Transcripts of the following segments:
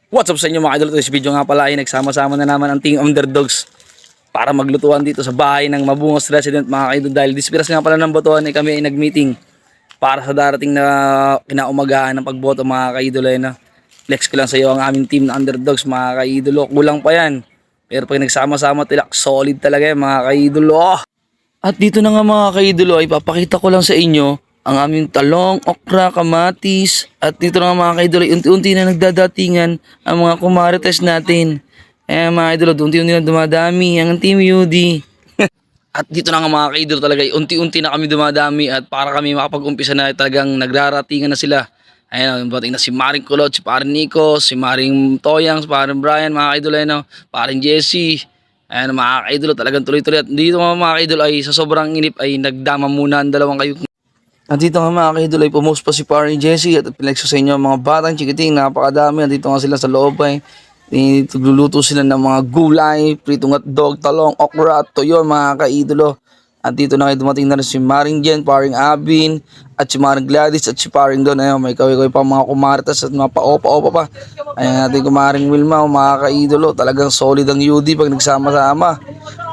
What's up sa inyo mga idol? This video nga pala ay nagsama-sama na naman ang Team Underdogs para maglutuan dito sa bahay ng Mabungos Resident mga idol. Dahil dispiras nga pala ng botohan ay kami ay nag-meeting para sa darating na kinaumagahan ng pagboto mga kaidol. Na flex ko lang sa iyo ang aming team na Underdogs mga kaidol. Kulang pa yan. Pero pag nagsama-sama tilak, solid talaga yan mga kaidol. At dito na nga mga kaidol ay papakita ko lang sa inyo ang aming talong, okra, kamatis. At dito na nga mga kaidol, unti-unti na nagdadatingan ang mga kumarites natin. Mga idol, unti-unti na dumadami ang Team UD. At dito na nga mga kaidol talaga, unti-unti na kami dumadami at para kami makapag-umpisa na talagang nagraratingan na sila. Ayun, bating na si Maring Kulot, si Paring Nico, si Maring Toyang, si Paring Brian, mga kaidol, Paring Jesse. Ayun mga kaidol, talagang tuloy-tuloy. At dito mga kaidol ay sa sobrang inip ay nagdama muna ang dalawang kayo. At dito nga mga kaidol ay pumost pa si Paring Jesse at pinagso sa inyo ang mga batang chikiting, napakadami. At dito nga sila sa loob ay nagluluto sila ng mga gulay, pritong hotdog, talong, okra at toyo mga kaidolo. At dito na kayo dumating na rin si Maring Jen, Paring Abin, at si Maring Gladys at si Paring Don. Ayun, may kaway-kaway pa mga kumaritas at mga pa-opa-opa pa. Ayun natin kumaring Wilma, mga kaidolo. Talagang solid ang UD pag nagsama-sama.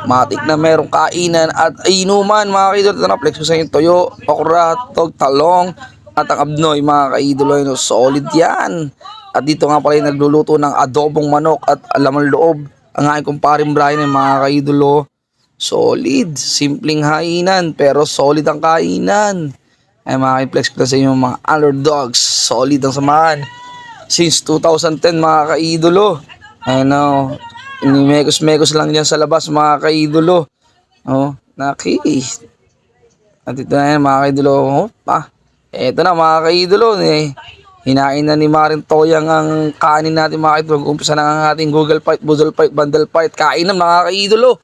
Matik na merong kainan at inuman mga kaidolo. Ito na, flex ko sa inyo, toyo, okra, hotdog, talong, at ang abnoy mga kaidolo. Ayun, solid yan. At dito nga pala yung nagluluto ng adobong manok at alamang loob. Ang aking kumparing Brian mga kaidolo. Solid, simpleng hainan pero solid ang kainan. Ay makikiplex ko na sa inyo mga Underdogs. Solid ang samahan since 2010 mga kaidolo. Ano, inimekos-mekos lang yan sa labas mga kaidolo. Oh, naki. At ito na yan mga kaidolo. Oh, eto na mga kaidolo. Hinain na ni Maring Toyang ang kanin natin mga kaidolo. Umpisa na ang ating Google Fight, Buzzle Fight, Bundle Fight. Kain na mga kaidolo.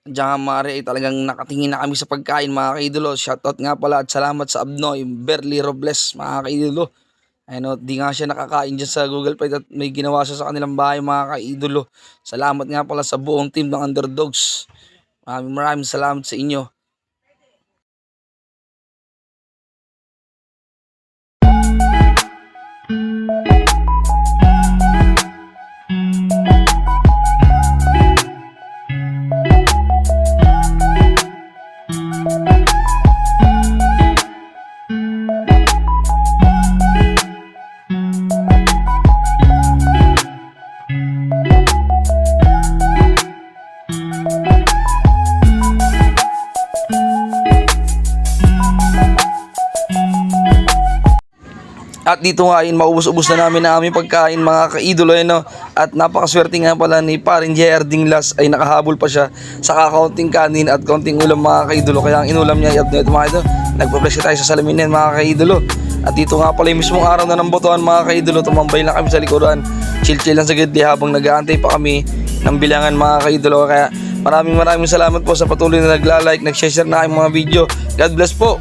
Diyan Mare ay talagang nakatingin na kami sa pagkain mga kaidolo. Shoutout nga pala at salamat sa Abnoy, Berly Robles mga kaidolo. Ano, di nga siya nakakain dyan sa Google Fight at may ginawa siya sa kanilang bahay mga kaidolo. Salamat nga pala sa buong team ng Underdogs. Maraming salamat sa inyo. At dito nga ay maubos-ubos na namin ang aming pagkain mga kaidolo. At napakaswerte nga pala ni Paring JR Dinglas ay nakahabol pa siya sa kakaunting kanin at kaunting ulam mga kaidolo. Kaya ang inulam niya ay mga idol. Nagpa-flex tayo sa salaminen mga kaidolo. At dito nga pala yung mismong araw na ng botohan mga kaidolo. Tumambay lang kami sa likuran. Chill-chill lang sa gitli habang nag-aantay pa kami ng bilangan mga kaidolo. Kaya maraming salamat po sa patuloy na nagla-like, nag-share na aking mga video. God bless po.